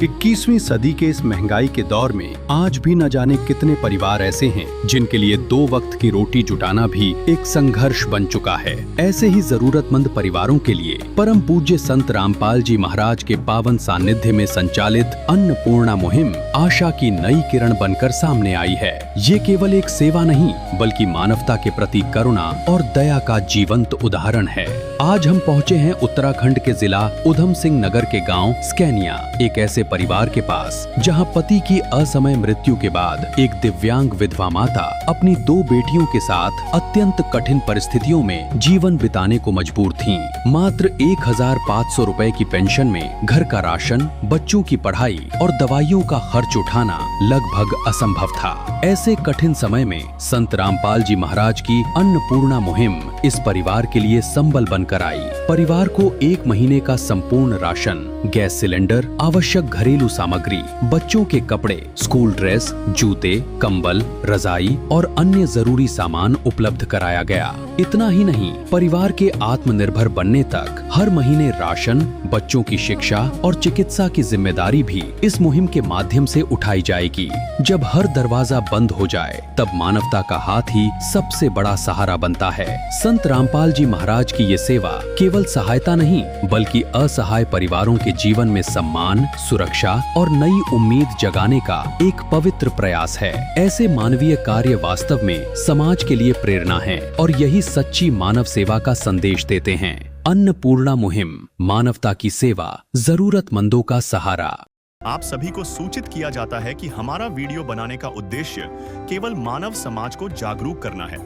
21वीं सदी के इस महंगाई के दौर में आज भी न जाने कितने परिवार ऐसे हैं जिनके लिए 2 वक्त की रोटी जुटाना भी एक संघर्ष बन चुका है। ऐसे ही जरूरतमंद परिवारों के लिए परम पूज्य संत रामपाल जी महाराज के पावन सानिध्य में संचालित अन्नपूर्णा मुहिम आशा की नई किरण बनकर सामने आई है। ये केवल एक सेवा नहीं बल्कि मानवता के प्रति करुणा और दया का जीवंत उदाहरण है। आज हम पहुँचे हैं उत्तराखंड के जिला उधम सिंह नगर के गाँव स्कैनिया, एक ऐसे परिवार के पास जहां पति की असमय मृत्यु के बाद एक दिव्यांग विधवा माता अपनी 2 बेटियों के साथ अत्यंत कठिन परिस्थितियों में जीवन बिताने को मजबूर थीं। मात्र 1500 रुपए की पेंशन में घर का राशन, बच्चों की पढ़ाई और दवाइयों का खर्च उठाना लगभग असंभव था। ऐसे कठिन समय में संत रामपाल जी महाराज की अन्नपूर्णा मुहिम इस परिवार के लिए संबल बनकर आई। परिवार को 1 महीने का संपूर्ण राशन, गैस सिलेंडर, आवश्यक घरेलू सामग्री, बच्चों के कपड़े, स्कूल ड्रेस, जूते, कंबल, रजाई और अन्य जरूरी सामान उपलब्ध कराया गया। इतना ही नहीं, परिवार के आत्मनिर्भर बनने तक हर महीने राशन, बच्चों की शिक्षा और चिकित्सा की जिम्मेदारी भी इस मुहिम के माध्यम से उठाई जाएगी। जब हर दरवाजा बंद हो जाए तब मानवता का हाथ ही सबसे बड़ा सहारा बनता है। संत रामपाल जी महाराज की ये सेवा केवल सहायता नहीं बल्कि असहाय परिवारों के जीवन में सम्मान, सुरक्षा और नई उम्मीद जगाने का एक पवित्र प्रयास है। ऐसे मानवीय कार्य वास्तव में समाज के लिए प्रेरणा है और यही सच्ची मानव सेवा का संदेश देते हैं। अन्नपूर्णा मुहिम, मानवता की सेवा, जरूरतमंदों का सहारा। आप सभी को सूचित किया जाता है कि हमारा वीडियो बनाने का उद्देश्य केवल मानव समाज को जागरूक करना है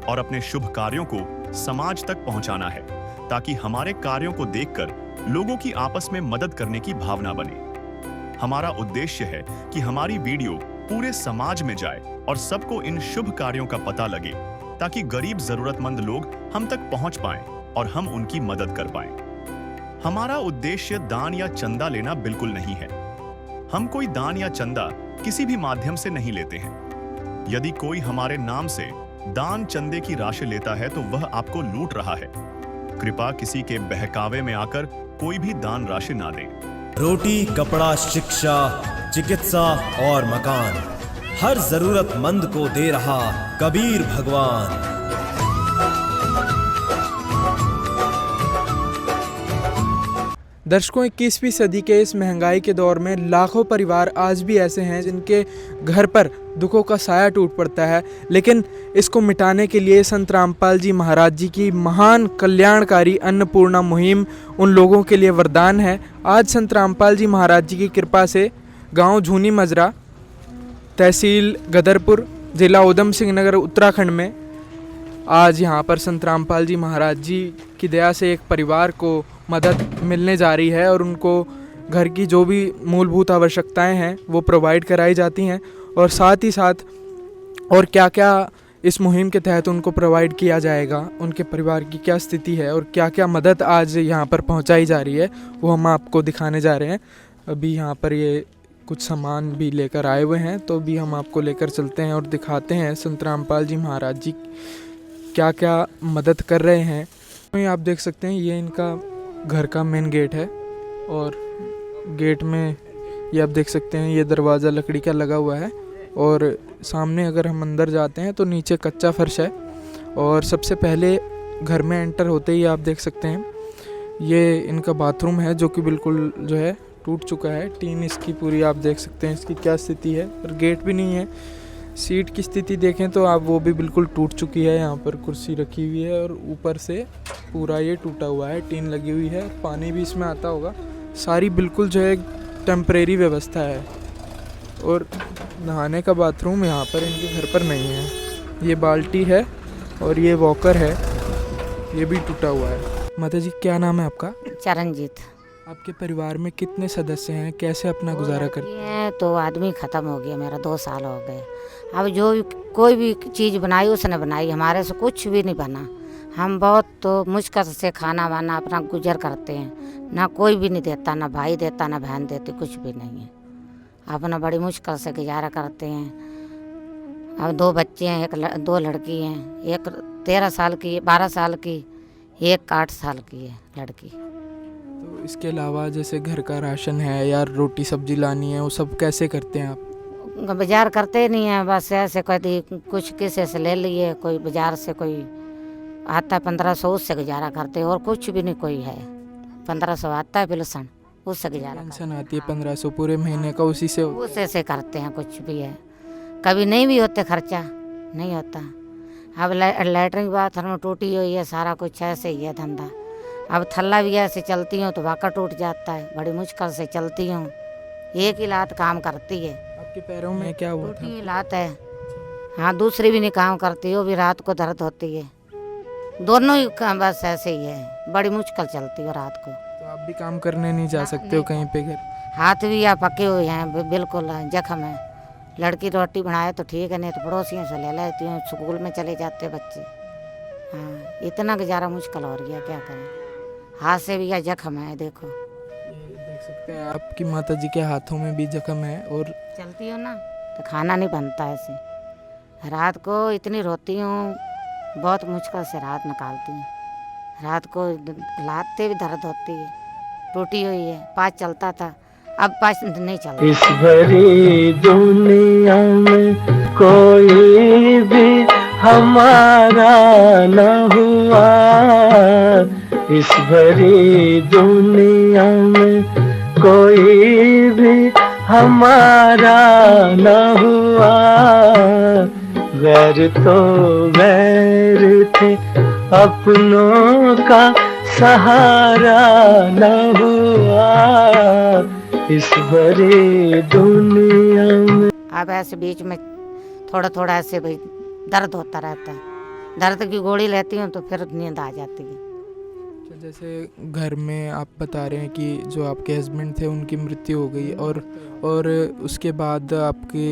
और अपने शुभ कार्यों को समाज तक पहुंचाना है, ताकि हमारे कार्यों को देखकर लोगों की आपस में मदद करने की भावना बने। हमारा उद्देश्य है कि हमारी वीडियो पूरे समाज में जाए और सबको इन शुभ कार्यों का पता लगे, ताकि गरीब जरूरतमंद लोग हम तक पहुंच पाएं और हम उनकी मदद कर पाएं। हमारा उद्देश्य दान या चंदा लेना बिल्कुल नहीं है। हम कोई दान या चंदा किसी भी माध्यम से नहीं लेते हैं। यदि कोई हमारे नाम से दान चंदे की राशि लेता है तो वह आपको लूट रहा है। कृपया किसी के बहकावे में आकर कोई भी दान राशि ना दें। रोटी, कपड़ा, शिक्षा, चिकित्सा और मकान हर जरूरतमंद को दे रहा कबीर भगवान। दर्शकों, 21वीं सदी के इस महंगाई के दौर में लाखों परिवार आज भी ऐसे हैं जिनके घर पर दुखों का साया टूट पड़ता है, लेकिन इसको मिटाने के लिए संत रामपाल जी महाराज जी की महान कल्याणकारी अन्नपूर्णा मुहिम उन लोगों के लिए वरदान है। आज संत रामपाल जी महाराज जी की कृपा से गांव झूनी मजरा, तहसील गदरपुर, जिला उधम सिंह नगर, उत्तराखंड में आज यहाँ पर संत रामपाल जी महाराज जी की दया से एक परिवार को मदद मिलने जा रही है और उनको घर की जो भी मूलभूत आवश्यकताएं हैं वो प्रोवाइड कराई जाती हैं, और साथ ही साथ और क्या क्या इस मुहिम के तहत उनको प्रोवाइड किया जाएगा, उनके परिवार की क्या स्थिति है और क्या क्या मदद आज यहाँ पर पहुँचाई जा रही है, वो हम आपको दिखाने जा रहे हैं। अभी यहाँ पर ये कुछ सामान भी लेकर आए हुए हैं, तो भी हम आपको लेकर चलते हैं और दिखाते हैं संत रामपाल जी महाराज जी क्या क्या मदद कर रहे हैं। तो आप देख सकते हैं ये इनका घर का मेन गेट है, और गेट में ये आप देख सकते हैं ये दरवाज़ा लकड़ी का लगा हुआ है, और सामने अगर हम अंदर जाते हैं तो नीचे कच्चा फर्श है। और सबसे पहले घर में एंटर होते ही आप देख सकते हैं ये इनका बाथरूम है, जो कि बिल्कुल जो है टूट चुका है। टीन इसकी पूरी आप देख सकते हैं इसकी क्या स्थिति है, और गेट भी नहीं है। सीट की स्थिति देखें तो आप वो भी बिल्कुल टूट चुकी है। यहाँ पर कुर्सी रखी हुई है और ऊपर से पूरा ये टूटा हुआ है, टीन लगी हुई है, पानी भी इसमें आता होगा। सारी बिल्कुल जो है टेम्परेरी व्यवस्था है। और नहाने का बाथरूम यहाँ पर इनके घर पर नहीं है। ये बाल्टी है और ये वॉकर है, ये भी टूटा हुआ है। माता जी, क्या नाम है आपका? चरणजीत। आपके परिवार में कितने सदस्य हैं, कैसे अपना गुजारा करते हैं? तो आदमी ख़त्म हो गया, मेरा 2 साल हो गए। अब जो कोई भी चीज़ बनाई उसने बनाई, हमारे से कुछ भी नहीं बना। हम बहुत तो मुश्किल से खाना वाना अपना गुजर करते हैं। ना कोई भी नहीं देता, ना भाई देता, ना बहन देती, कुछ भी नहीं है। अपना बड़ी मुश्किल से गुजारा करते हैं। अब 2 बच्चे हैं, 2 लड़की हैं, एक 13 साल की, 12 साल की, एक 8 साल की है लड़की। तो इसके अलावा जैसे घर का राशन है या रोटी सब्जी लानी है, वो सब कैसे करते हैं आप? बाजार करते नहीं है, बस ऐसे कभी कुछ किसी से ले लिए, कोई बाजार से कोई आता 1500 उससे गुजारा करते, और कुछ भी नहीं कोई है। 1500 आता है पेंशन, उससे गुजारा पेंशन आती है 1500 पूरे महीने का, उसी से उससे से करते हैं। कुछ भी है, कभी नहीं भी होते, खर्चा नहीं होता। अब लैटरिन बाथरूम टूटी हुई है, सारा कुछ ऐसे ही है धंधा। अब थल्ला भी ऐसे चलती हूँ तो वाका टूट जाता है, बड़ी मुश्किल से चलती हूँ। एक ही लात काम करती है। आपके पैरों में क्या हुआ टूटी था? हुई लात है। हाँ, दूसरी भी नहीं काम करती, वो भी रात को दर्द होती है। दोनों ही काम बस ऐसे ही है, बड़ी मुश्किल चलती है रात को। तो आप भी काम करने नहीं जा सकते हो कहीं पे? घर हाथ भी या पके हुए हैं, बिल्कुल जख्म है। लड़की रोटी बनाए तो ठीक है, नहीं तो पड़ोसियों से ले लेती हूँ, स्कूल में चले जाते बच्चे। हाँ, इतना गुजारा मुश्किल हो रही है, क्या करें। हाथ से भी या जख्म है, देखो ये देख सकते हैं आपकी माता जी के हाथों में भी जख्म है। और चलती हो ना तो खाना नहीं बनता ऐसे। रात को इतनी रोती हूँ, बहुत मुश्किल से रात निकालती हूँ। रात को लाते भी दर्द होती है, टूटी हुई है। पाँच चलता था, अब पाँच नहीं चलता। इस भरी दुनिया में कोई भी हमारा न हुआ, इस भरी दुनिया में कोई भी हमारा न हुआ। गैर तो गैर थे, अपनों का सहारा न हुआ, इस भरी दुनिया में। अब ऐसे बीच में थोड़ा थोड़ा ऐसे भाई दर्द होता रहता है। दर्द की गोली लेती हूँ तो फिर नींद आ जाती है। तो जैसे घर में आप बता रहे हैं कि जो आपके हस्बैंड थे उनकी मृत्यु हो गई, और उसके बाद आपकी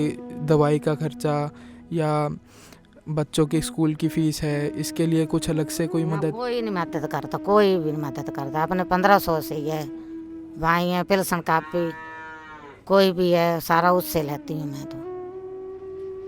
दवाई का खर्चा या बच्चों के स्कूल की फीस है, इसके लिए कुछ अलग से कोई ना, मदद? कोई नहीं मदद करता, कोई भी नहीं मदद करता। अपने 1500 से ही है, भाई है, पेंशन कापी कोई भी है, सारा उससे लेती हूँ मैं तो।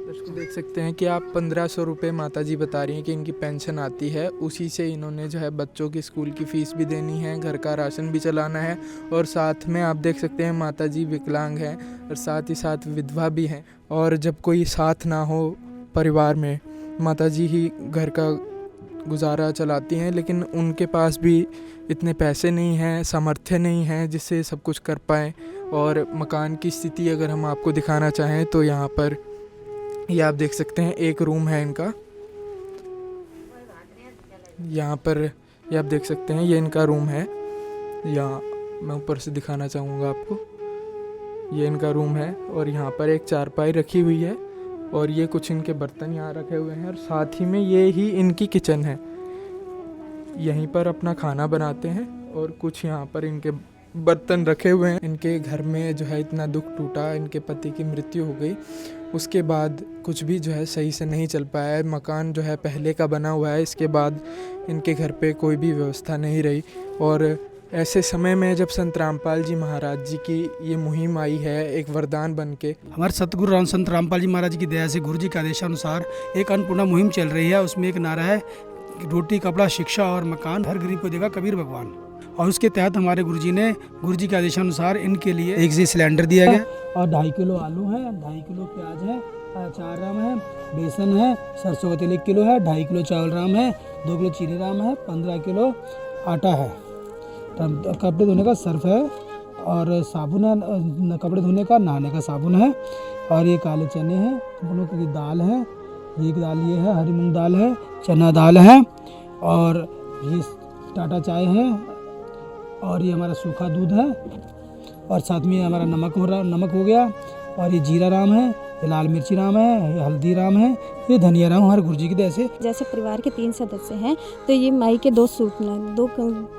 दर्शक देख सकते हैं कि आप 1500 रुपये माता जी बता रही हैं कि इनकी पेंशन आती है, उसी से इन्होंने जो है बच्चों की स्कूल की फ़ीस भी देनी है, घर का राशन भी चलाना है, और साथ में आप देख सकते हैं माता जी विकलांग हैं और साथ ही साथ विधवा भी हैं। और जब कोई साथ ना हो परिवार में, माता जी ही घर का गुजारा चलाती हैं, लेकिन उनके पास भी इतने पैसे नहीं हैं, सामर्थ्य नहीं है जिससे सब कुछ कर पाएँ। और मकान की स्थिति अगर हम आपको दिखाना चाहें तो यहाँ पर ये आप देख सकते हैं, एक रूम है इनका, यहाँ पर ये आप देख सकते हैं, ये इनका रूम है। यहाँ मैं ऊपर से दिखाना चाहूँगा आपको, ये इनका रूम है और यहाँ पर एक चारपाई रखी हुई है और ये कुछ इनके बर्तन यहाँ रखे हुए हैं, और साथ ही में ये ही इनकी किचन है। यहीं पर अपना खाना बनाते हैं और कुछ यहाँ पर इनके बर्तन रखे हुए हैं। इनके घर में जो है इतना दुख टूटा, इनके पति की मृत्यु हो गई, उसके बाद कुछ भी जो है सही से नहीं चल पाया है। मकान जो है पहले का बना हुआ है, इसके बाद इनके घर पे कोई भी व्यवस्था नहीं रही। और ऐसे समय में जब संत रामपाल जी महाराज जी की ये मुहिम आई है एक वरदान बन के, हमारे सतगुरु राम संत रामपाल जी महाराज की दया से, गुरु जी के आदेशानुसार एक अन्नपूर्णा मुहिम चल रही है। उसमें एक नारा है, रोटी कपड़ा शिक्षा और मकान, हर गरीब को देगा कबीर भगवान। और उसके तहत हमारे गुरुजी ने, गुरु जी के आदेशानुसार इनके लिए एक सिलेंडर दिया गया और 2.5 किलो आलू है, 2.5 किलो प्याज है, 4 राम है, बेसन है, सरसों का तेल 1 किलो है, 2.5 किलो चावल राम है, 2 किलो चीनी राम है, 15 किलो आटा है, कपड़े धोने का सर्फ है और साबुन है, कपड़े धोने का नहाने का साबुन है, और ये काले चने हैं, दोनों की दाल है, एक दाल ये है, हरी मूंग दाल है, चना दाल है, और ये टाटा चाय है, और ये हमारा सूखा दूध है, और साथ में हमारा नमक हो गया, और ये जीरा राम है, ये लाल मिर्ची राम है, ये हल्दी राम है, ये धनिया राम। हमारे गुरुजी की दया से जैसे परिवार के 3 सदस्य हैं तो ये माई के 2 सूट, 2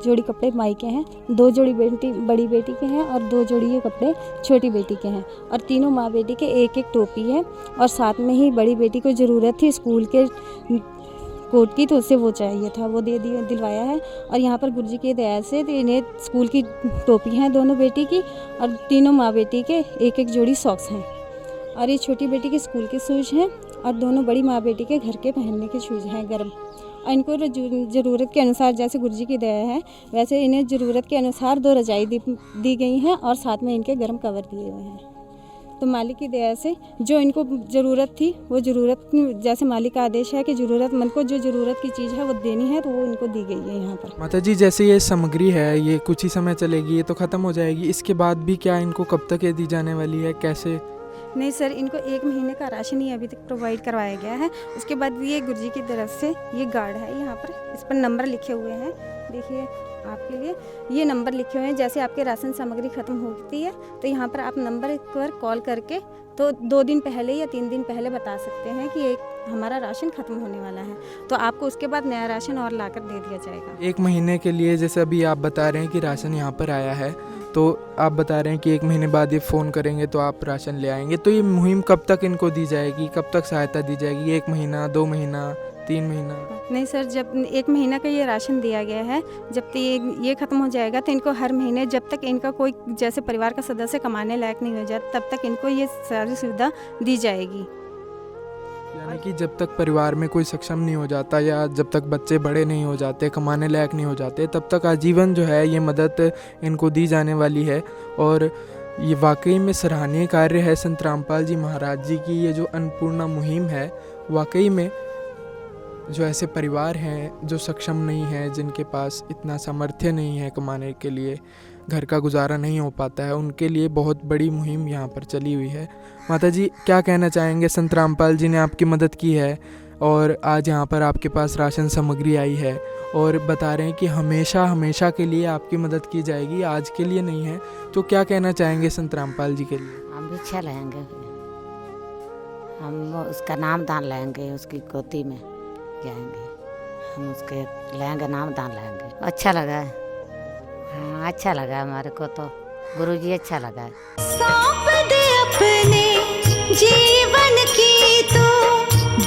जोड़ी कपड़े माई के हैं, 2 जोड़ी बड़ी बेटी के हैं, और 2 जोड़ी ये कपड़े छोटी बेटी के हैं, और तीनों माँ बेटी के एक टोपी है, और साथ में ही बड़ी बेटी को ज़रूरत थी स्कूल के कोट की, तो उससे वो चाहिए था, वो दिलवाया है। और यहाँ पर गुरुजी की दया से इन्हें स्कूल की टोपी हैं दोनों बेटी की, और तीनों माँ बेटी के एक जोड़ी सॉक्स हैं, और ये छोटी बेटी के स्कूल के शूज़ हैं, और दोनों बड़ी माँ बेटी के घर के पहनने के शूज़ हैं गर्म, इनको ज़रूरत के अनुसार, जैसे गुरुजी की दया है वैसे इन्हें ज़रूरत के अनुसार 2 रजाई दी गई हैं और साथ में इनके गर्म कवर दिए हुए हैं। तो मालिक की दया से जो इनको ज़रूरत थी वो ज़रूरत, जैसे मालिक का आदेश है कि ज़रूरतमंद को जो ज़रूरत की चीज़ है वो देनी है, तो वो इनको दी गई है यहाँ पर। माता जी, जैसे ये सामग्री है ये कुछ ही समय चलेगी, ये तो ख़त्म हो जाएगी, इसके बाद भी क्या इनको कब तक ये दी जाने वाली है, कैसे? नहीं सर, इनको 1 महीने का राशन ही अभी तक प्रोवाइड करवाया गया है। उसके बाद ये गुरुजी की तरफ से ये गार्ड है यहाँ पर, इस पर नंबर लिखे हुए हैं, देखिए आपके लिए ये नंबर लिखे हुए हैं। जैसे आपके राशन सामग्री ख़त्म होती है तो यहाँ पर आप नंबर पर कॉल करके तो 2 दिन पहले या 3 दिन पहले बता सकते हैं कि एक हमारा राशन ख़त्म होने वाला है, तो आपको उसके बाद नया राशन और लाकर दे दिया जाएगा। 1 महीने के लिए, जैसे अभी आप बता रहे हैं कि राशन यहाँ पर आया है, तो आप बता रहे हैं कि 1 महीने बाद ये फ़ोन करेंगे तो आप राशन ले आएंगे, तो ये मुहिम कब तक इनको दी जाएगी, कब तक सहायता दी जाएगी? 1 महीना, 2 महीना, 3 महीना? नहीं सर, जब 1 महीना का ये राशन दिया गया है, जब तक ये ख़त्म हो जाएगा तो इनको हर महीने, जब तक इनका कोई जैसे परिवार का सदस्य कमाने लायक नहीं हो जाता, तब तक इनको ये सारी सुविधा दी जाएगी। यानी कि जब तक परिवार में कोई सक्षम नहीं हो जाता या जब तक बच्चे बड़े नहीं हो जाते, कमाने लायक नहीं हो जाते, तब तक आजीवन जो है ये मदद इनको दी जाने वाली है। और ये वाकई में सराहनीय कार्य है संत रामपाल जी महाराज जी की। ये जो अन्नपूर्णा मुहिम है, वाकई में जो ऐसे परिवार हैं जो सक्षम नहीं हैं, जिनके पास इतना सामर्थ्य नहीं है कमाने के लिए, घर का गुजारा नहीं हो पाता है, उनके लिए बहुत बड़ी मुहिम यहाँ पर चली हुई है। माता जी, क्या कहना चाहेंगे? संत रामपाल जी ने आपकी मदद की है और आज यहाँ पर आपके पास राशन सामग्री आई है और बता रहे हैं कि हमेशा हमेशा के लिए आपकी मदद की जाएगी, आज के लिए नहीं है, तो क्या कहना चाहेंगे संत रामपाल जी के लिए? हम भी अच्छा लेंगे, हम उसका नाम दान लेंगे, उसकी गोदी में जाएंगे, हम उसके लेंगे, नाम दान लेंगे। अच्छा लगा है, हाँ अच्छा लगा हमारे को, तो गुरुजी अच्छा लगा है। सौंप दे अपने जीवन की तो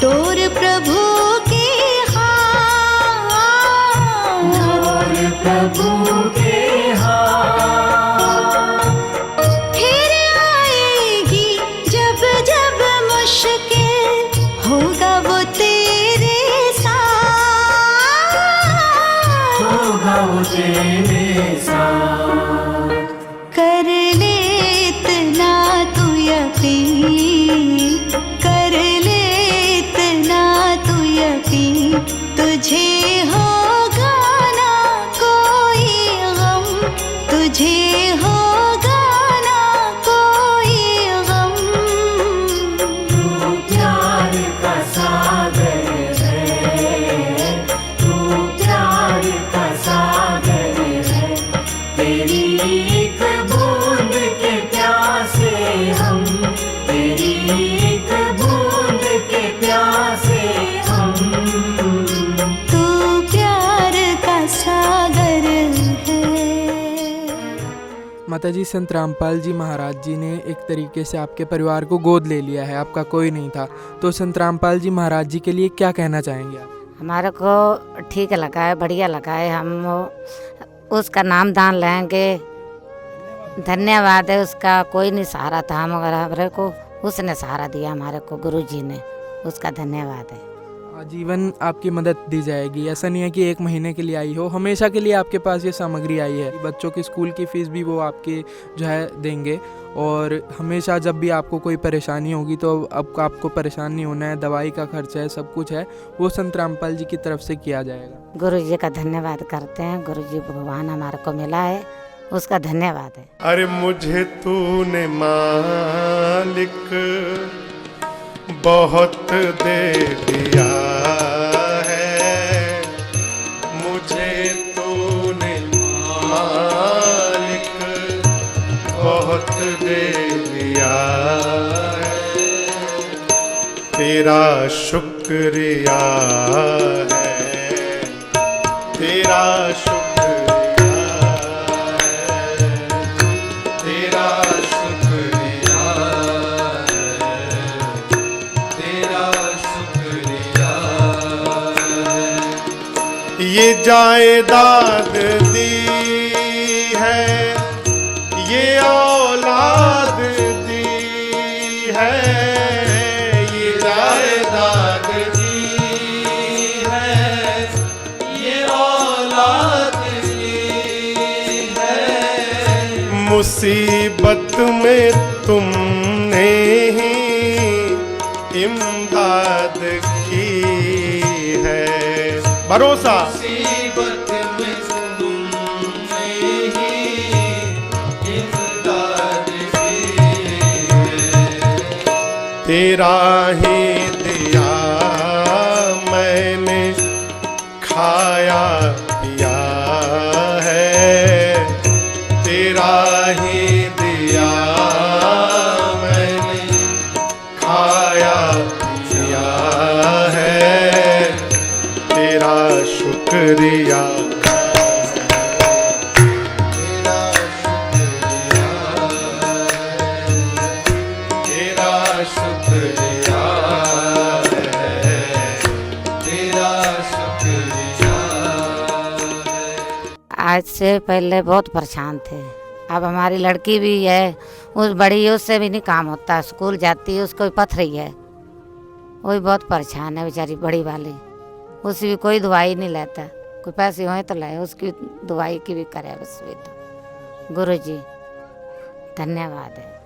डोर प्रभु के हाथ, डोर प्रभु के हाथ। फिर आएगी जब जब मुश्किल, होगा वो तेरे साथ, होगा वो तेरे साथ। कर ले इतना तू यकीन, कर ले इतना तू यकीन, तुझे होगा ना कोई गम, तुझे होगा ना कोई गम। तू प्यार का सागर है, तू प्यार का सागर है, तेरी एक बूंद के प्यासे हम, तेरी एक बूंद के प्यासे हम। तू प्यार का सागर है। माता जी, संत रामपाल जी महाराज जी ने एक तरीके से आपके परिवार को गोद ले लिया है, आपका कोई नहीं था, तो संत रामपाल जी महाराज जी के लिए क्या कहना चाहेंगे आप? हमारे को ठीक लगा है, बढ़िया लगा है, हम उसका नाम दान लेंगे। धन्यवाद है उसका, कोई नहीं सहारा था हमारे को, उसने सहारा दिया हमारे को, गुरुजी ने, उसका धन्यवाद है। आजीवन आपकी मदद दी जाएगी, ऐसा नहीं है कि 1 महीने के लिए आई हो, हमेशा के लिए आपके पास ये सामग्री आई है। बच्चों की स्कूल की फ़ीस भी वो आपके जो है देंगे, और हमेशा जब भी आपको कोई परेशानी होगी तो अब आपको परेशान नहीं होना है, दवाई का खर्च है, सब कुछ है, वो संत रामपाल जी की तरफ से किया जाएगा। गुरुजी का धन्यवाद करते हैं, गुरुजी भगवान हमारे को मिला है, उसका धन्यवाद है। अरे मुझे तूने मालिक बहुत दे दिया है, मुझे तूने मालिक बहुत दे दिया है, तेरा शुक्रिया है, तेरा शुक्रिया है, तेरा शुक्रिया है, तेरा शुक्रिया है। ये जायदाद दी है, ये औलाद दी है, ये जायदाद दी है, मुसीबत में तुमने ही इमदाद की है। भरोसा मुसीबत में तुमने ही इमदाद की है। तेरा ही दिया मैंने खाया पिया है, तेरा ही दिया मैंने खाया पिया है, तेरा शुक्रिया आज से पहले बहुत परेशान थे। अब हमारी लड़की भी है, उस बड़ी है, उससे भी नहीं काम होता, स्कूल जाती है, उसको भी पथरी है, वो भी बहुत परेशान है बेचारी बड़ी वाली। उसकी भी कोई दवाई नहीं लेता, कोई पैसे होए तो लाए, उसकी दवाई की भी करे बस। भी तो गुरु जी धन्यवाद है।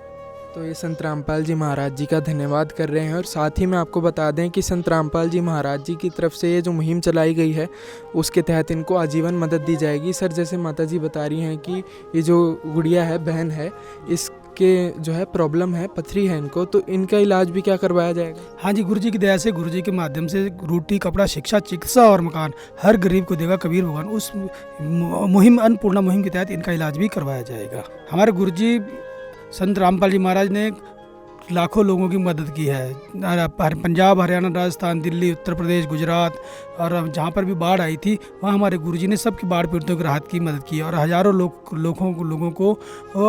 तो ये संत रामपाल जी महाराज जी का धन्यवाद कर रहे हैं। और साथ ही में आपको बता दें कि संत रामपाल जी महाराज जी की तरफ से ये जो मुहिम चलाई गई है उसके तहत इनको आजीवन मदद दी जाएगी। सर, जैसे माता जी बता रही हैं कि ये जो गुड़िया है, बहन है, इसके जो है प्रॉब्लम है, पथरी है इनको, तो इनका इलाज भी क्या करवाया जाएगा? हाँ जी, गुरु जी की दया से, गुरु जी के माध्यम से रोटी, कपड़ा, शिक्षा, चिकित्सा और मकान हर गरीब को देगा कबीर भगवान। उस मुहिम, अन्नपूर्णा मुहिम के तहत इनका इलाज भी करवाया जाएगा। हमारे गुरु जी संत रामपाल जी महाराज ने लाखों लोगों की मदद की है। पंजाब, हरियाणा, राजस्थान, दिल्ली, उत्तर प्रदेश, गुजरात और जहाँ पर भी बाढ़ आई थी वहाँ हमारे गुरुजी ने सबकी बाढ़ पीड़ितों की राहत की मदद की और हज़ारों लोगों को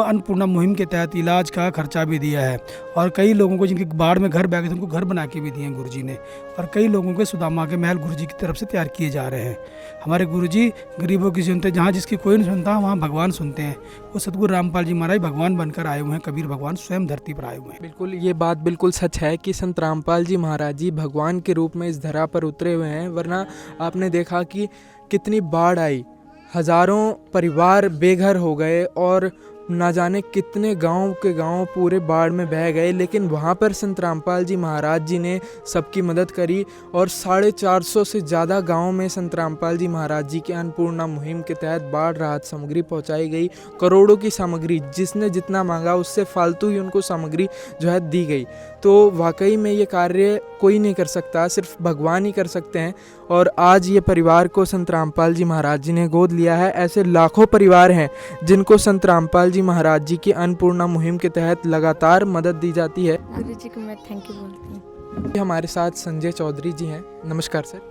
अन्नपूर्णा मुहिम के तहत इलाज का खर्चा भी दिया है। और कई लोगों को जिनके बाढ़ में घर बह गए थे उनको घर बना के भी दिए हैं गुरुजी ने। और कई लोगों के सुदामा के महल गुरुजी की तरफ से तैयार किए जा रहे हैं। हमारे गुरुजी गरीबों की सुनते, जहाँ जिसकी कोई नहीं सुनता वहाँ भगवान सुनते हैं। वो सतगुरु रामपाल जी महाराज भगवान बनकर आए हुए हैं, कबीर भगवान स्वयं धरती पर आए हुए हैं। बिल्कुल, ये बात बिल्कुल सच है कि संत रामपाल जी महाराज जी भगवान के रूप में इस धरा पर उतरे हुए हैं। वरना आपने देखा कि कितनी बाढ़ आई, हज़ारों परिवार बेघर हो गए और ना जाने कितने गांव के गांव पूरे बाढ़ में बह गए, लेकिन वहाँ पर संत रामपाल जी महाराज जी ने सबकी मदद करी और 450 से ज़्यादा गांव में संत रामपाल जी महाराज जी के अन्नपूर्णा मुहिम के तहत बाढ़ राहत सामग्री पहुंचाई गई। करोड़ों की सामग्री, जिसने जितना मांगा उससे फालतू ही उनको सामग्री जो है दी गई। तो वाकई में ये कार्य कोई नहीं कर सकता, सिर्फ भगवान ही कर सकते हैं। और आज ये परिवार को संत रामपाल जी महाराज जी ने गोद लिया है। ऐसे लाखों परिवार हैं जिनको संत रामपाल जी महाराज जी की अन्नपूर्णा मुहिम के तहत लगातार मदद दी जाती है। गुरु जी को मैं थैंक यू बोलती हूँ। हमारे साथ संजय चौधरी जी हैं। नमस्कार सर।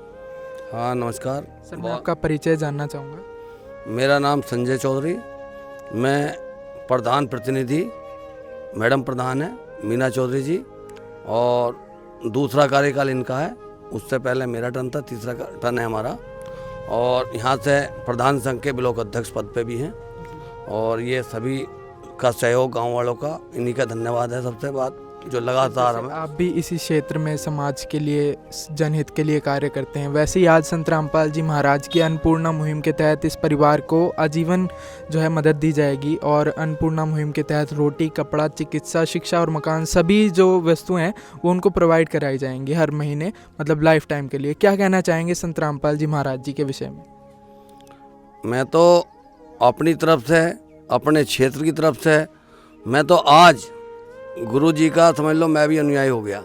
हाँ नमस्कार सर, मैं आपका परिचय जानना चाहूँगा। मेरा नाम संजय चौधरी, मैं प्रधान प्रतिनिधि, मैडम प्रधान है मीना चौधरी जी, और दूसरा कार्यकाल इनका है। उससे पहले मेरा टर्न था, तीसरा टर्न है हमारा। और यहाँ से प्रधान संघ के ब्लॉक अध्यक्ष पद पे भी हैं। और ये सभी का सहयोग गांव वालों का, इन्हीं का धन्यवाद है सबसे बात, जो लगातार हमें। आप भी इसी क्षेत्र में समाज के लिए, जनहित के लिए कार्य करते हैं। वैसे ही आज संत रामपाल जी महाराज की अन्नपूर्णा मुहिम के तहत इस परिवार को आजीवन जो है मदद दी जाएगी। और अन्नपूर्णा मुहिम के तहत रोटी, कपड़ा, चिकित्सा, शिक्षा और मकान, सभी जो वस्तुएं हैं वो उनको प्रोवाइड कराई जाएंगी हर महीने, मतलब लाइफ टाइम के लिए। क्या कहना चाहेंगे संत रामपाल जी महाराज जी के विषय में? मैं तो अपनी तरफ से, अपने क्षेत्र की तरफ से, मैं तो आज गुरु जी का समझ लो मैं भी अनुयायी हो गया।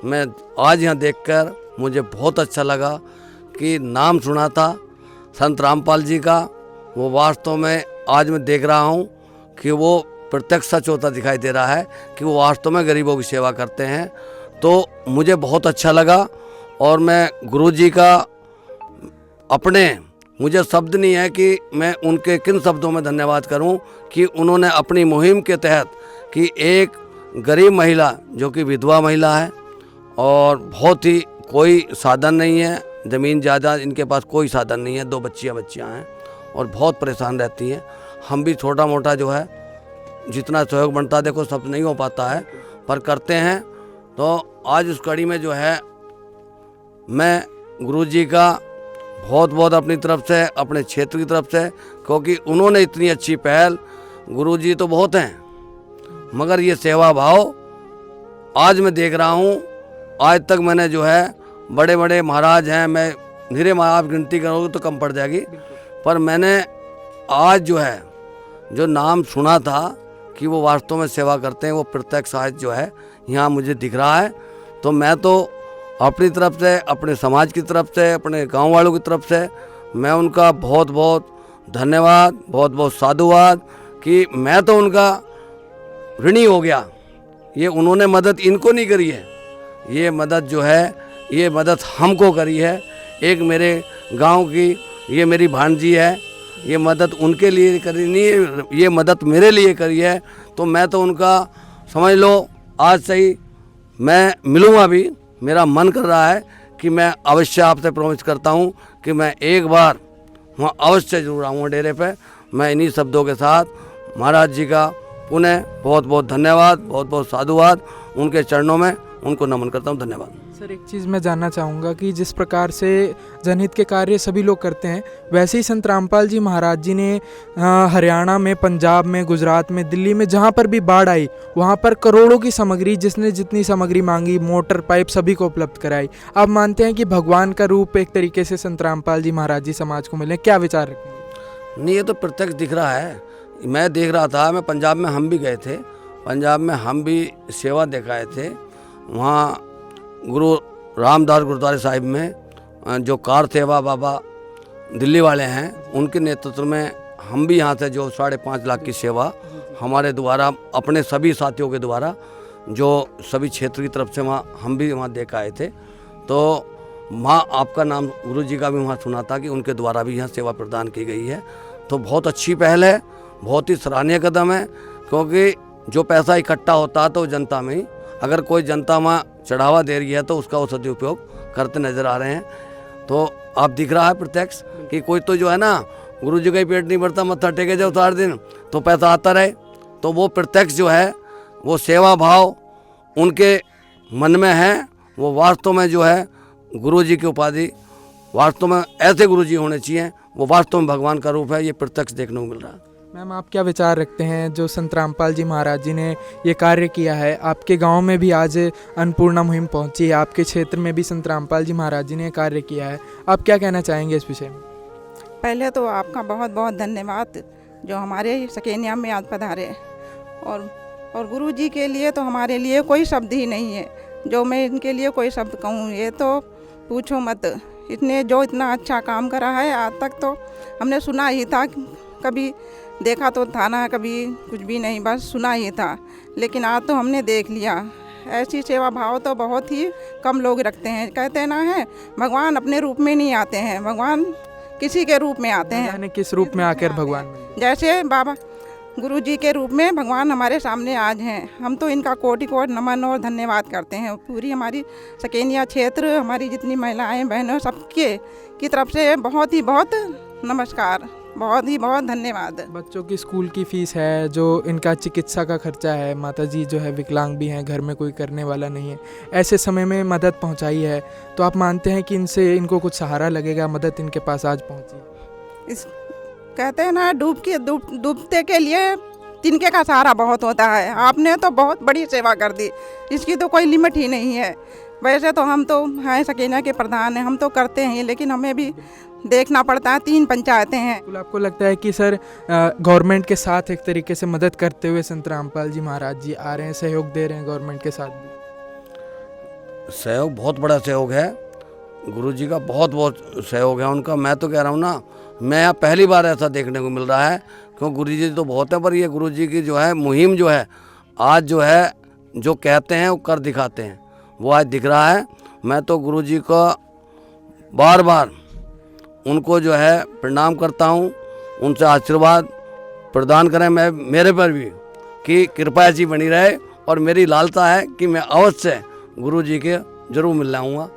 मैं आज यहाँ देखकर मुझे बहुत अच्छा लगा कि नाम सुना था संत रामपाल जी का, वो वास्तव में आज मैं देख रहा हूँ कि वो प्रत्यक्ष सच होता दिखाई दे रहा है कि वो वास्तव में गरीबों की सेवा करते हैं। तो मुझे बहुत अच्छा लगा। और मैं गुरु जी का अपने, मुझे शब्द नहीं है कि मैं उनके किन शब्दों में धन्यवाद करूं कि उन्होंने अपनी मुहिम के तहत कि एक गरीब महिला जो कि विधवा महिला है और बहुत ही कोई साधन नहीं है, ज़मीन जायदाद इनके पास कोई साधन नहीं है, 2 बच्चियां हैं और बहुत परेशान रहती हैं। हम भी छोटा मोटा जो है जितना सहयोग बनता है, देखो सब नहीं हो पाता है पर करते हैं। तो आज उस कड़ी में जो है मैं गुरु जी का बहुत बहुत अपनी तरफ से, अपने क्षेत्र की तरफ से, क्योंकि उन्होंने इतनी अच्छी पहल गुरुजी तो बहुत हैं, मगर ये सेवा भाव आज मैं देख रहा हूँ। आज तक मैंने जो है बड़े बड़े महाराज हैं, मैं धीरे आप गिनती करोगे तो कम पड़ जाएगी, पर मैंने आज जो है जो नाम सुना था कि वो वास्तव में सेवा करते हैं, वो प्रत्यक्ष आज जो है यहाँ मुझे दिख रहा है। तो मैं तो अपनी तरफ से, अपने समाज की तरफ से, अपने गांव वालों की तरफ से मैं उनका बहुत बहुत धन्यवाद, बहुत बहुत साधुवाद कि मैं तो उनका ऋणी हो गया। ये उन्होंने मदद इनको नहीं करी है, ये मदद जो है ये मदद हमको करी है। एक मेरे गांव की ये मेरी भांजी है, ये मदद उनके लिए करी नहीं है, ये मदद मेरे लिए करी है। तो मैं तो उनका समझ लो आज से ही मैं मिलूँगा भी, मेरा मन कर रहा है कि मैं अवश्य आपसे प्रॉमिस करता हूँ कि मैं एक बार वहाँ अवश्य जरूर आऊँगा डेरे पे। मैं इन्हीं शब्दों के साथ महाराज जी का पुनः बहुत बहुत धन्यवाद, बहुत बहुत साधुवाद, उनके चरणों में उनको नमन करता हूँ। धन्यवाद। सर, एक चीज़ मैं जानना चाहूँगा कि जिस प्रकार से जनहित के कार्य सभी लोग करते हैं, वैसे ही संत रामपाल जी महाराज जी ने हरियाणा में, पंजाब में, गुजरात में, दिल्ली में जहाँ पर भी बाढ़ आई वहाँ पर करोड़ों की सामग्री, जिसने जितनी सामग्री मांगी, मोटर, पाइप सभी को उपलब्ध कराई। आप मानते हैं कि भगवान का रूप एक तरीके से संत रामपाल जी महाराज जी समाज को मिले, क्या विचार रखेंगे? नहीं, ये तो प्रत्यक्ष दिख रहा है। मैं देख रहा था, मैं पंजाब में हम भी गए थे, पंजाब में हम भी सेवा दिखाए थे। वहाँ गुरु रामदास गुरुद्वारे साहिब में जो कार सेवा बाबा दिल्ली वाले हैं, उनके नेतृत्व में हम भी यहाँ से जो 5.5 लाख की सेवा हमारे द्वारा, अपने सभी साथियों के द्वारा, जो सभी क्षेत्र की तरफ से वहाँ हम भी वहाँ देख आए थे। तो वहाँ आपका नाम गुरु जी का भी वहाँ सुना था कि उनके द्वारा भी यहाँ सेवा प्रदान की गई है। तो बहुत अच्छी पहल है, बहुत ही सराहनीय कदम है, क्योंकि जो पैसा इकट्ठा होता है तो जनता में ही, अगर कोई जनता वहाँ चढ़ावा दे रही है तो उसका वो सदुपयोग करते नजर आ रहे हैं। तो आप दिख रहा है प्रत्यक्ष कि कोई तो जो है ना, गुरु जी का ही पेट नहीं भरता, मत्था टेके जाओ 4 दिन तो पैसा आता रहे। तो वो प्रत्यक्ष जो है वो सेवा भाव उनके मन में है, वो वास्तव में जो है गुरु जी की उपाधि, वास्तव में ऐसे गुरु जी होने चाहिए, वो वास्तव में भगवान का रूप है, ये प्रत्यक्ष देखने को मिल रहा है। मैम, आप क्या विचार रखते हैं जो संत रामपाल जी महाराज जी ने ये कार्य किया है? आपके गांव में भी आज अन्नपूर्णा मुहिम पहुंची है, आपके क्षेत्र में भी संत रामपाल जी महाराज जी ने कार्य किया है, आप क्या कहना चाहेंगे इस विषय में? पहले तो आपका बहुत बहुत धन्यवाद जो हमारे सकेनिया में आज पधारे, और गुरु जी के लिए तो हमारे लिए कोई शब्द ही नहीं है जो मैं इनके लिए कोई शब्द कहूँ, ये तो पूछो मत। इतने जो इतना अच्छा काम करा है, आज तक तो हमने सुना ही था, कभी देखा तो था ना, कभी कुछ भी नहीं, बस सुना ही था, लेकिन आज तो हमने देख लिया। ऐसी सेवा भाव तो बहुत ही कम लोग रखते हैं। कहते ना है भगवान अपने रूप में नहीं आते हैं, भगवान किसी के रूप में आते हैं। यानी किस रूप में आकर भगवान मिले? जैसे बाबा गुरु जी के रूप में भगवान हमारे सामने आज हैं। हम तो इनका कोटि कोटि नमन और धन्यवाद करते हैं। पूरी हमारी सकेनिया क्षेत्र, हमारी जितनी महिलाएं बहनों सबके की तरफ से बहुत ही बहुत नमस्कार, बहुत ही बहुत धन्यवाद। बच्चों की स्कूल की फीस है, जो इनका चिकित्सा का खर्चा है, माताजी जो है विकलांग भी हैं, घर में कोई करने वाला नहीं है, ऐसे समय में मदद पहुंचाई है, तो आप मानते हैं कि इनसे इनको कुछ सहारा लगेगा, मदद इनके पास आज पहुंची? इस कहते हैं ना, डूबते के लिए तिनके का सहारा बहुत होता है। आपने तो बहुत बड़ी सेवा कर दी, इसकी तो कोई लिमिट ही नहीं है। वैसे तो हम तो हैं सकेनिया के प्रधान हैं, हम तो करते हैं, लेकिन हमें भी देखना पड़ता है, 3 पंचायतें हैं। तो आपको लगता है कि सर गवर्नमेंट के साथ एक तरीके से मदद करते हुए संत रामपाल जी महाराज जी आ रहे हैं, सहयोग दे रहे हैं गवर्नमेंट के साथ भी? सहयोग बहुत बड़ा सहयोग है, गुरु जी का बहुत बहुत सहयोग है उनका। मैं तो कह रहा हूँ ना, मैं यहाँ पहली बार ऐसा देखने को मिल रहा है, क्योंकि गुरु जी तो बहुत है, पर ये गुरु जी की जो है मुहिम जो है आज जो है, जो कहते हैं वो कर दिखाते हैं, वो आज दिख रहा है। मैं तो गुरु जी को बार बार उनको जो है प्रणाम करता हूँ, उनसे आशीर्वाद प्रदान करें मैं मेरे पर भी, कि कृपा ऐसी बनी रहे, और मेरी लालसा है कि मैं अवश्य गुरु जी के जरूर मिल आऊँगा।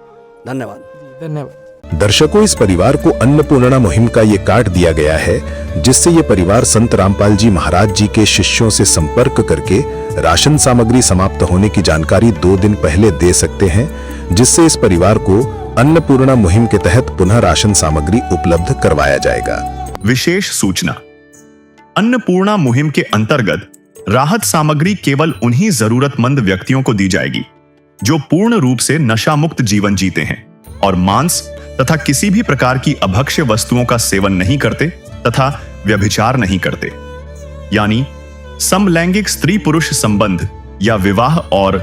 धन्यवाद। धन्यवाद। दर्शकों, इस परिवार को अन्नपूर्णा मुहिम का ये कार्ड दिया गया है, जिससे ये परिवार संत रामपाल जी महाराज जी के शिष्यों से संपर्क करके राशन सामग्री समाप्त होने की जानकारी 2 दिन पहले दे सकते हैं, जिससे इस परिवार को अन्नपूर्णा मुहिम के तहत पुनः राशन सामग्री उपलब्ध करवाया जाएगा। विशेष सूचना, अन्नपूर्णा मुहिम के अंतर्गत राहत सामग्री केवल उन्हीं जरूरतमंद व्यक्तियों को दी जाएगी जो पूर्ण रूप से नशा मुक्त जीवन जीते हैं और मांस तथा किसी भी प्रकार की अभक्ष्य वस्तुओं का सेवन नहीं करते तथा व्यभिचार नहीं करते, यानी समलैंगिक स्त्री पुरुष संबंध या विवाह और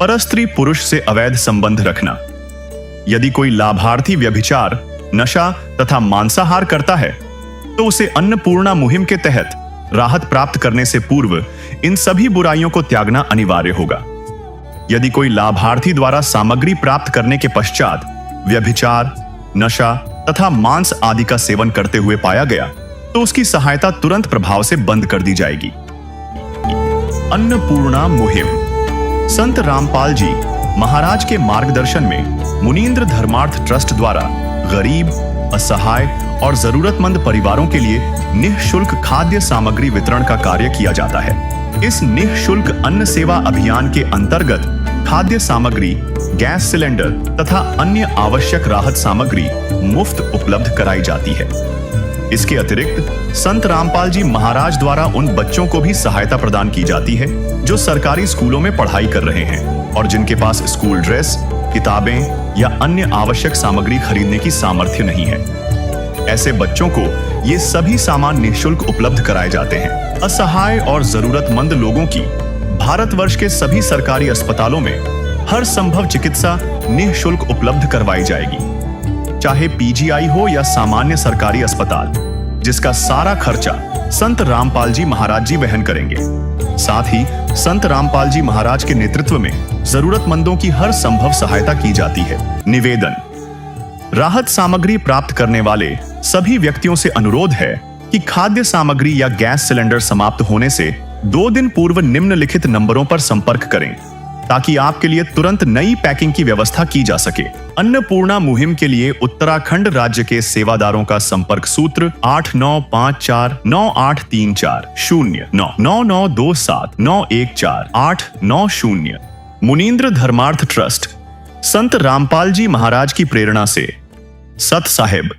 परस्त्री पुरुष से अवैध संबंध रखना। यदि कोई लाभार्थी व्यभिचार, नशा तथा मांसाहार करता है तो उसे अन्नपूर्णा मुहिम के तहत राहत प्राप्त करने से पूर्व इन सभी बुराइयों को त्यागना अनिवार्य होगा। यदि कोई लाभार्थी द्वारा सामग्री प्राप्त करने के पश्चात व्यभिचार, नशा तथा मांस आदि का सेवन करते हुए पाया गया तो उसकी सहायता तुरंत प्रभाव से बंद कर दी जाएगी। अन्नपूर्णा मुहिम। संत रामपाल जी महाराज के मार्गदर्शन में मुनींद्र धर्मार्थ ट्रस्ट द्वारा गरीब, असहाय और जरूरतमंद परिवारों के लिए निःशुल्क खाद्य सामग्री वितरण का कार्य किया जाता है। इस निःशुल्क अन्न सेवा अभियान के अंतर्गत खाद्य सामग्री, गैस सिलेंडर तथा अन्य आवश्यक राहत सामग्री मुफ्त उपलब्ध कराई जाती है। इसके अतिरिक्त संत रामपाल जी महाराज द्वारा उन बच्चों को भी सहायता प्रदान की जाती है जो सरकारी स्कूलों में पढ़ाई कर रहे हैं और जिनके पास स्कूल ड्रेस, किताबें या अन्य आवश्यक सामग्री खरीदने की सामर्थ्य नहीं है। ऐसे बच्चों को ये सभी सामान निःशुल्क उपलब्ध कराए जाते हैं। असहाय और जरूरतमंद लोगों की भारतवर्ष के सभी सरकारी अस्पतालों में हर संभव चिकित्सा निःशुल्क उपलब्ध करवाई जाएगी, चाहे पीजीआई हो या सामान्य सरकारी अस्पताल, जिसका सारा खर्चा संत रामपाल जी महाराज जी वहन करेंगे। साथ ही संत रामपाल जी महाराज के नेतृत्व में जरूरतमंदों की हर संभव सहायता की जाती है। निवेदन। राहत सामग्री प्राप्त करने वाले सभी व्यक्तियों से अनुरोध है कि खाद्य सामग्री या गैस सिलेंडर समाप्त होने से 2 दिन पूर्व निम्नलिखित नंबरों पर संपर्क करें ताकि आपके लिए तुरंत नई पैकिंग की व्यवस्था की जा सके। अन्नपूर्णा मुहिम के लिए उत्तराखंड राज्य के सेवादारों का संपर्क सूत्र 89549834 09927914890। मुनींद्र धर्मार्थ ट्रस्ट, संत रामपाल जी महाराज की प्रेरणा से, सत साहिब।